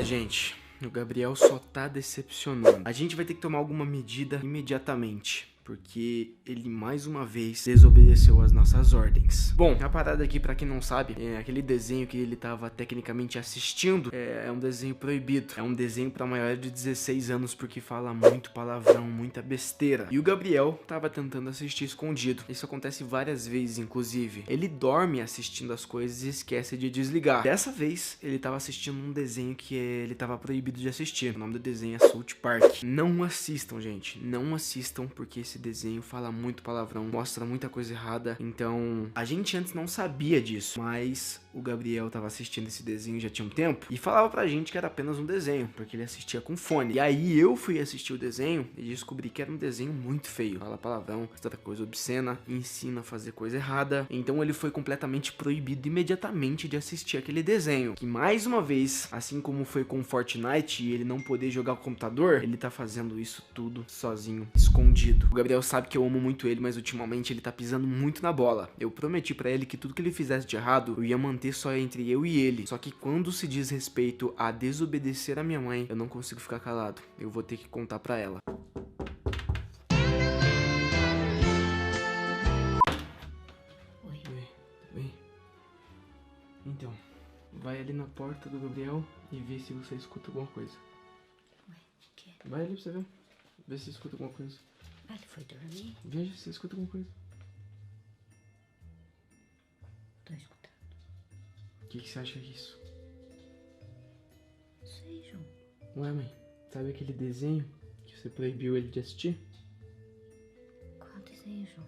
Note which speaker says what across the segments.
Speaker 1: Gente, o Gabriel só tá decepcionando. A gente vai ter que tomar alguma medida imediatamente, porque ele mais uma vez desobedeceu às nossas ordens. Bom, a parada aqui, pra quem não sabe, aquele desenho que ele tava tecnicamente assistindo é um desenho proibido. É um desenho pra maior de 16 anos, porque fala muito palavrão, muita besteira. E o Gabriel tava tentando assistir escondido. Isso acontece várias vezes, inclusive. Ele dorme assistindo as coisas e esquece de desligar. Dessa vez, ele tava assistindo um desenho que ele tava proibido de assistir. O nome do desenho é South Park. Não assistam, gente. Não assistam, porque esse desenho fala muito palavrão, mostra muita coisa errada. Então, a gente antes não sabia disso, mas o Gabriel tava assistindo esse desenho já tinha um tempo e falava pra gente que era apenas um desenho, porque ele assistia com fone. E aí eu fui assistir o desenho e descobri que era um desenho muito feio. Fala palavrão, tanta coisa obscena, ensina a fazer coisa errada. Então ele foi completamente proibido imediatamente de assistir aquele desenho. Que mais uma vez, assim como foi com Fortnite e ele não poder jogar com o computador, ele tá fazendo isso tudo sozinho, escondido. O Gabriel sabe que eu amo muito ele, mas ultimamente ele tá pisando muito na bola. Eu prometi pra ele que tudo que ele fizesse de errado, eu ia manter só entre eu e ele. Só que quando se diz respeito a desobedecer a minha mãe, eu não consigo ficar calado. Eu vou ter que contar pra ela. Oi, tudo bem? Então, vai ali na porta do Gabriel e vê se você escuta alguma coisa.
Speaker 2: Ué, o quê?
Speaker 1: Vai ali pra você ver. Vê se escuta alguma coisa.
Speaker 2: Ah, ele foi dormir?
Speaker 1: Veja se escuta alguma coisa.
Speaker 2: Tô escutando.
Speaker 1: O que você acha disso?
Speaker 2: Não sei, João.
Speaker 1: Ué, mãe, sabe aquele desenho que você proibiu ele de assistir?
Speaker 2: Qual desenho, João?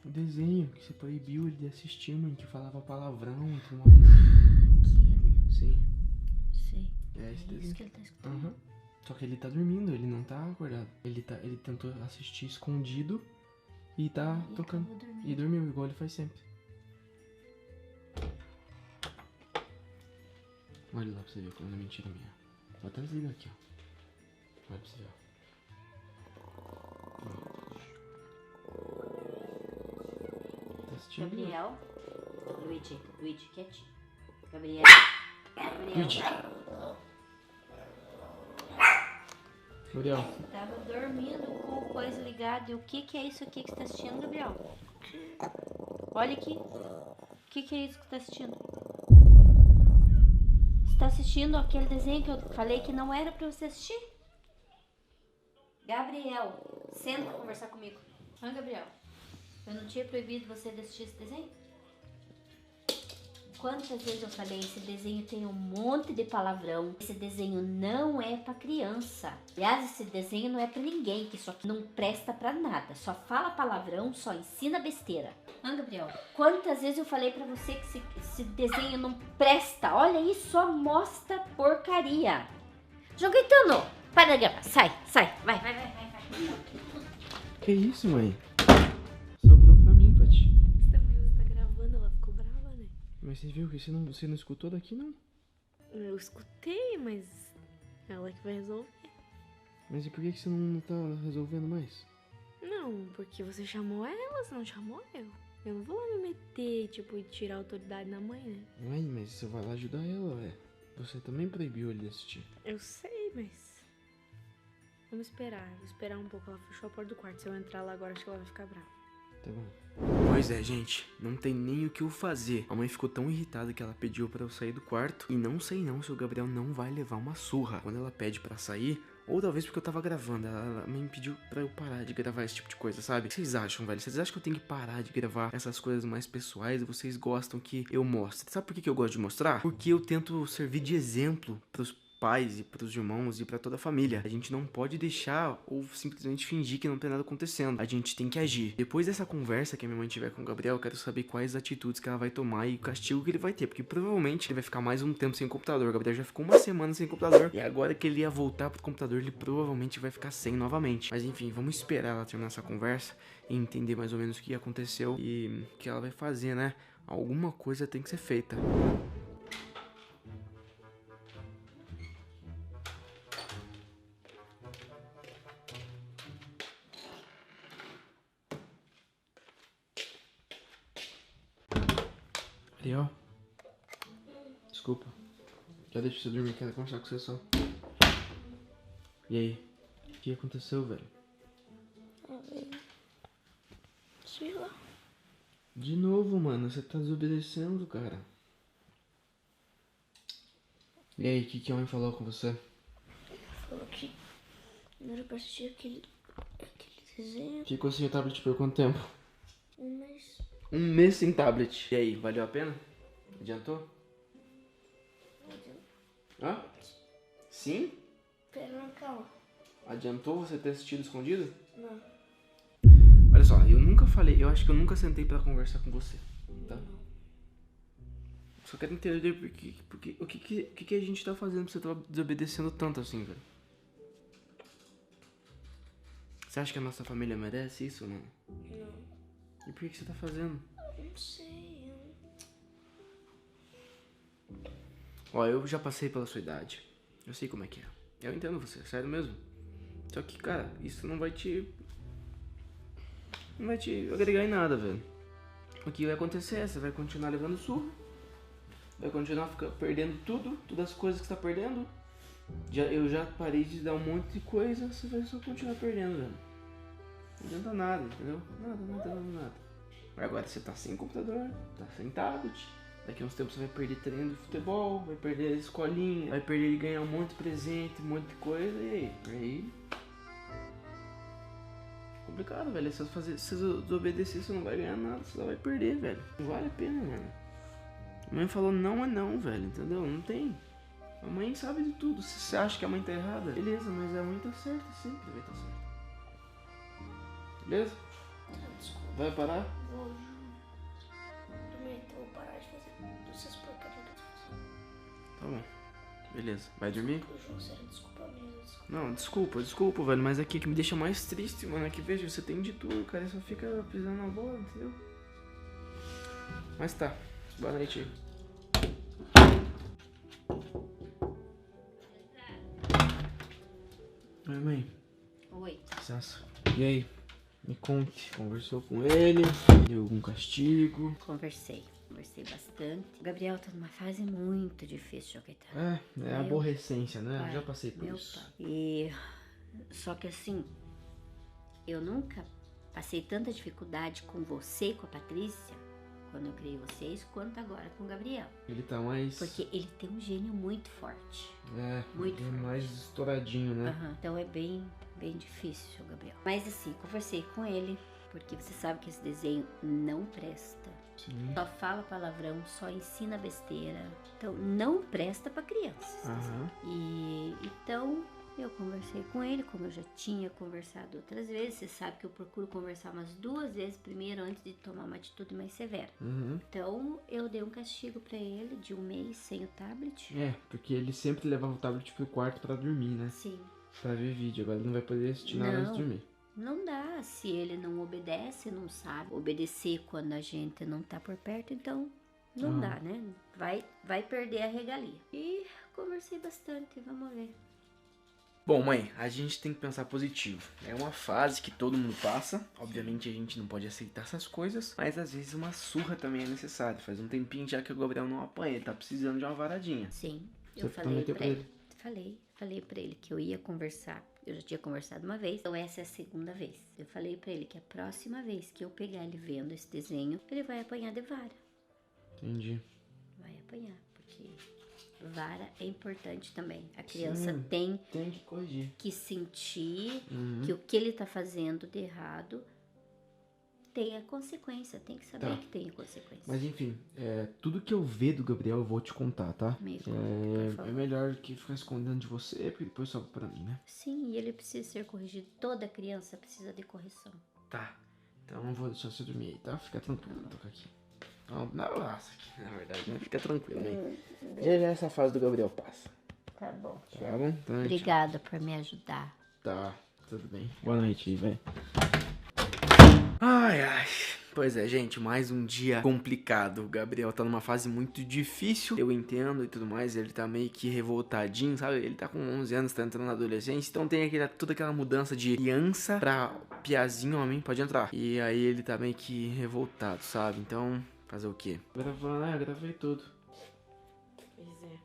Speaker 1: O desenho que você proibiu ele de assistir, mãe, que falava palavrão e tudo mais.
Speaker 2: Aquele.
Speaker 1: Sim,
Speaker 2: Sei.
Speaker 1: é esse
Speaker 2: É
Speaker 1: desenho.
Speaker 2: isso que ele tá escutando.
Speaker 1: Aham. Só que ele tá dormindo, ele não tá acordado. Ele tentou assistir escondido e tá
Speaker 2: E
Speaker 1: tocando.
Speaker 2: acabou dormindo.
Speaker 1: E dormiu, igual ele faz sempre. Olha lá pra você ver quando é mentira minha. Vou até desligar aqui, ó. Olha pra você ver, ó. Tá assistindo?
Speaker 2: Gabriel. Luigi, quietinho. Gabriel.
Speaker 1: Luigi. Gabriel.
Speaker 2: Você tava dormindo com o coisa ligado. E o que é isso aqui que você tá assistindo, Gabriel? Olha aqui. O que é isso que você tá assistindo? Você tá assistindo aquele desenho que eu falei que não era pra você assistir? Gabriel, senta pra conversar comigo. Gabriel, eu não tinha proibido você de assistir esse desenho? Quantas vezes eu falei, esse desenho tem um monte de palavrão, esse desenho não é pra criança. Aliás, esse desenho não é pra ninguém, que só não presta pra nada, só fala palavrão, só ensina besteira. Gabriel, quantas vezes eu falei pra você que esse desenho não presta? Olha isso, só mostra porcaria. João Caetano, para de gravar, sai, vai.
Speaker 1: Que isso, mãe? Sobrou pra mim, Pati.
Speaker 3: Você tá gravando, ela ficou brava, né?
Speaker 1: Mas você viu que você não escutou daqui, não?
Speaker 3: Eu escutei, mas ela que vai resolver.
Speaker 1: Mas e por que você não tá resolvendo mais?
Speaker 3: Não, porque você chamou ela, você não chamou eu. Eu não vou lá me meter, tipo, e tirar a autoridade da mãe, né?
Speaker 1: Mãe, mas você vai lá ajudar ela, ué. Você também proibiu ele de assistir.
Speaker 3: Eu sei, mas... Vou esperar um pouco. Ela fechou a porta do quarto. Se eu entrar lá agora, acho que ela vai ficar brava.
Speaker 1: Tá bom. Pois é, gente, não tem nem o que eu fazer. A mãe ficou tão irritada que ela pediu pra eu sair do quarto. E não sei não se o Gabriel não vai levar uma surra. Quando ela pede pra sair, ou talvez porque eu tava gravando, ela me pediu pra eu parar de gravar esse tipo de coisa, sabe? O que vocês acham, velho? Vocês acham que eu tenho que parar de gravar essas coisas mais pessoais e vocês gostam que eu mostre? Sabe por que eu gosto de mostrar? Porque eu tento servir de exemplo pros pais e pros irmãos e pra toda a família. A gente não pode deixar ou simplesmente fingir que não tem nada acontecendo. A gente tem que agir. Depois dessa conversa que a minha mãe tiver com o Gabriel, eu quero saber quais atitudes que ela vai tomar e o castigo que ele vai ter, porque provavelmente ele vai ficar mais um tempo sem computador. O Gabriel já ficou uma semana sem computador e agora que ele ia voltar pro computador, ele provavelmente vai ficar sem novamente. Mas enfim, vamos esperar ela terminar essa conversa e entender mais ou menos o que aconteceu e o que ela vai fazer, né? Alguma coisa tem que ser feita. Gabriel? Desculpa. Já deixa você dormir, quero conversar com você só. E aí? O que aconteceu, velho?
Speaker 3: Sei lá.
Speaker 1: De novo, mano, você tá desobedecendo, cara. E aí, o que a mãe falou com você?
Speaker 3: Falou que não era pra assistir aquele desenho.
Speaker 1: Ficou sem o tablet por quanto tempo?
Speaker 3: Um mês.
Speaker 1: Um mês sem tablet. E aí, valeu a pena? Adiantou? Hã? Sim?
Speaker 3: Pera, calma.
Speaker 1: Adiantou você ter assistido escondido?
Speaker 3: Não.
Speaker 1: Olha só, eu nunca falei, eu acho que eu nunca sentei pra conversar com você, tá? Só quero entender porque o que a gente tá fazendo pra você tá desobedecendo tanto assim, velho? Você acha que a nossa família merece isso, mano?
Speaker 3: Não.
Speaker 1: E por que você tá fazendo?
Speaker 3: Não sei.
Speaker 1: Ó, eu já passei pela sua idade. Eu sei como é que é. Eu entendo você, sério mesmo. Só que, cara, isso não vai te agregar em nada, velho. O que vai acontecer é, você vai continuar levando surra. Vai continuar perdendo todas as coisas que você tá perdendo. Eu já parei de dar um monte de coisa, você vai só continuar perdendo, velho. Não adianta nada, entendeu? Nada. Agora você tá sem computador, tá sem tablet. Daqui a uns tempos você vai perder treino de futebol, vai perder a escolinha, vai perder de ganhar um monte de presente, um monte de coisa, e aí? Complicado, velho. Se você desobedecer, você não vai ganhar nada, você só vai perder, velho. Não vale a pena, mano. A mãe falou não é não, velho, entendeu? Não tem. A mãe sabe de tudo. Se você acha que a mãe tá errada, beleza, mas a mãe tá certa, sempre vai estar certa. Beleza?
Speaker 3: Desculpa.
Speaker 1: Vai parar?
Speaker 3: Vou parar de fazer essas porcarias que eu tô fazendo.
Speaker 1: Tá bom. Beleza. Vai dormir?
Speaker 3: Desculpa mesmo.
Speaker 1: Não, desculpa, velho, mas aqui que me deixa mais triste, mano, é que veja, você tem de tudo, cara, só fica pisando na bola, entendeu? Mas tá. Boa noite. Oi, mãe.
Speaker 2: Oi.
Speaker 1: Licença. E aí? Me conte. Conversou com ele? Deu algum castigo?
Speaker 2: Conversei bastante. O Gabriel tá numa fase muito difícil, Caetano.
Speaker 1: É aborrecência, né?
Speaker 2: Pai,
Speaker 1: Já passei por
Speaker 2: meu
Speaker 1: isso.
Speaker 2: pai. E só que assim, eu nunca passei tanta dificuldade com você e com a Patrícia, quando eu criei vocês, quanto agora com o Gabriel.
Speaker 1: Ele tá mais...
Speaker 2: Porque ele tem um gênio muito forte. Muito
Speaker 1: ele é
Speaker 2: forte.
Speaker 1: mais estouradinho, né?
Speaker 2: Aham. Então é bem difícil, Gabriel. Mas assim, conversei com ele, porque você sabe que esse desenho não presta.
Speaker 1: Sim.
Speaker 2: Só fala palavrão, só ensina besteira. Então não presta pra crianças.
Speaker 1: Aham.
Speaker 2: E então eu conversei com ele, como eu já tinha conversado outras vezes. Você sabe que eu procuro conversar umas 2 vezes primeiro antes de tomar uma atitude mais severa.
Speaker 1: Uhum.
Speaker 2: Então eu dei um castigo pra ele de 1 mês sem o tablet.
Speaker 1: Porque ele sempre levava o tablet pro quarto pra dormir, né?
Speaker 2: Sim.
Speaker 1: Pra ver vídeo. Agora ele não vai poder assistir nada antes de dormir.
Speaker 2: Não dá, se ele não obedece, não sabe obedecer quando a gente não tá por perto, então não dá, né? Vai perder a regalia. E conversei bastante, vamos ver.
Speaker 1: Bom, mãe, a gente tem que pensar positivo. É uma fase que todo mundo passa. Obviamente a gente não pode aceitar essas coisas, mas às vezes uma surra também é necessária. Faz um tempinho já que o Gabriel não apanha, ele tá precisando de uma varadinha.
Speaker 2: Sim,
Speaker 1: Você
Speaker 2: eu falei
Speaker 1: prometeu
Speaker 2: pra
Speaker 1: pra
Speaker 2: ele. Falei pra ele que eu ia conversar. Eu já tinha conversado uma vez, então essa é a segunda vez. Eu falei pra ele que a próxima vez que eu pegar ele vendo esse desenho, ele vai apanhar de vara.
Speaker 1: Entendi.
Speaker 2: Vai apanhar, porque vara é importante também. A criança
Speaker 1: Sim,
Speaker 2: tem
Speaker 1: que corrigir.
Speaker 2: que sentir
Speaker 1: Uhum.
Speaker 2: que o que ele tá fazendo de errado tem a consequência, tem que saber
Speaker 1: Tá.
Speaker 2: que tem a consequência.
Speaker 1: Mas enfim, tudo que eu ver do Gabriel eu vou te contar, tá?
Speaker 2: Me conta, por favor.
Speaker 1: É melhor que ficar escondendo de você, porque depois sobe pra mim, né?
Speaker 2: Sim, e ele precisa ser corrigido. Toda criança precisa de correção.
Speaker 1: Tá. Então eu vou deixar você dormir aí, tá? Fica tranquilo, vou tocar aqui. Nossa, aqui, na verdade, né? Fica tranquilo aí. Já essa fase do Gabriel passa.
Speaker 2: Tá bom.
Speaker 1: Tá bom? Então,
Speaker 2: Obrigada por me ajudar.
Speaker 1: Tá, tudo bem. Boa noite, velho. Ai. Pois é, gente, mais um dia complicado. O Gabriel tá numa fase muito difícil, eu entendo e tudo mais. Ele tá meio que revoltadinho, sabe? Ele tá com 11 anos, tá entrando na adolescência. Então tem toda aquela mudança de criança pra piazinho, homem, pode entrar. E aí ele tá meio que revoltado, sabe? Então, fazer o quê? Gravando, eu gravei tudo.
Speaker 3: Pois é.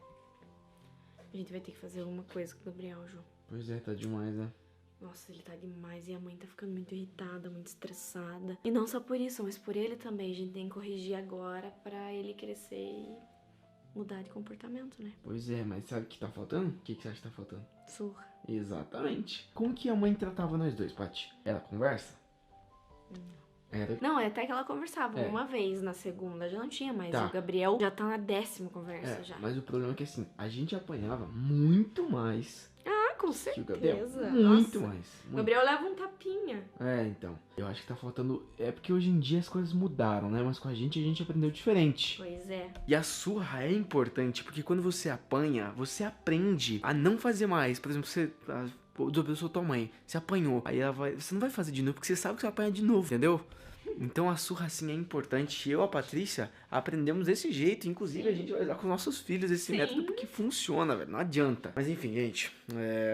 Speaker 3: A gente vai ter que fazer alguma coisa com o Gabriel, Ju.
Speaker 1: Pois é, tá demais, né?
Speaker 3: Nossa, ele tá demais e a mãe tá ficando muito irritada, muito estressada. E não só por isso, mas por ele também. A gente tem que corrigir agora pra ele crescer e mudar de comportamento, né?
Speaker 1: Pois é, mas sabe o que tá faltando? O que você acha que tá faltando?
Speaker 3: Surra.
Speaker 1: Exatamente. Como que a mãe tratava nós dois, Paty? Ela conversa? Era...
Speaker 3: Não, é até que ela conversava
Speaker 1: É.
Speaker 3: uma vez, na segunda já não tinha mais.
Speaker 1: Tá.
Speaker 3: O Gabriel já tá na 10ª conversa já.
Speaker 1: Mas o problema é que assim, a gente apanhava muito mais
Speaker 3: Ah, com
Speaker 1: que o Gabriel.
Speaker 3: certeza.
Speaker 1: Muito
Speaker 3: Nossa.
Speaker 1: mais.
Speaker 3: O
Speaker 1: Muito.
Speaker 3: Gabriel leva um tapinha.
Speaker 1: Então. Eu acho que tá faltando... É porque hoje em dia as coisas mudaram, né? Mas com a gente aprendeu diferente.
Speaker 3: Pois é.
Speaker 1: E a surra é importante, porque quando você apanha, você aprende a não fazer mais. Por exemplo, você... desobedecer tua mãe, você apanhou, aí ela vai... Você não vai fazer de novo, porque você sabe que você vai apanhar de novo, entendeu? Então a surra, assim, é importante. Eu e a Patrícia aprendemos desse jeito. Inclusive, a gente vai usar com os nossos filhos esse
Speaker 3: Sim.
Speaker 1: método, porque funciona, velho. Não adianta. Mas enfim, gente.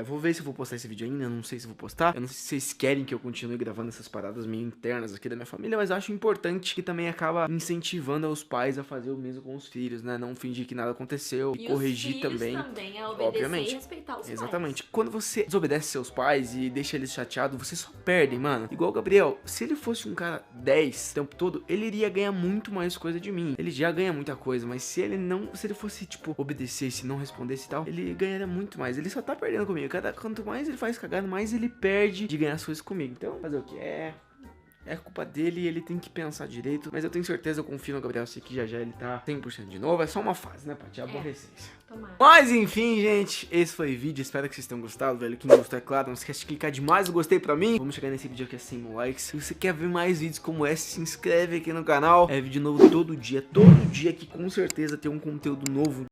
Speaker 1: Vou ver se eu vou postar esse vídeo ainda. Eu não sei se eu vou postar. Eu não sei se vocês querem que eu continue gravando essas paradas meio internas aqui da minha família. Mas eu acho importante que também acaba incentivando os pais a fazer o mesmo com os filhos, né? Não fingir que nada aconteceu.
Speaker 3: E
Speaker 1: corrigir
Speaker 3: os filhos
Speaker 1: também.
Speaker 3: a obedecer
Speaker 1: Obviamente.
Speaker 3: e respeitar os
Speaker 1: Exatamente. Quando você desobedece seus pais e deixa eles chateados, você só perde, mano. Igual o Gabriel, se ele fosse um cara 10 o tempo todo, ele iria ganhar muito mais coisa de mim. Ele já ganha muita coisa, mas se ele fosse, tipo, obedecesse, não respondesse e tal, ele ganharia muito mais. Ele só tá perdendo comigo. Quanto mais ele faz cagada, mais ele perde de ganhar as coisas comigo. Então, fazer o que? É culpa dele e ele tem que pensar direito. Mas eu tenho certeza, eu confio no Gabriel, sei que já ele tá 100% de novo. É só uma fase, né, Paty? É aborrecência.
Speaker 3: Tomara.
Speaker 1: Mas enfim, gente, esse foi o vídeo. Espero que vocês tenham gostado, velho. Quem gostou, é claro, não esquece de clicar demais o gostei pra mim. Vamos chegar nesse vídeo aqui a 100 mil likes. Se você quer ver mais vídeos como esse, se inscreve aqui no canal. É vídeo novo todo dia que com certeza tem um conteúdo novo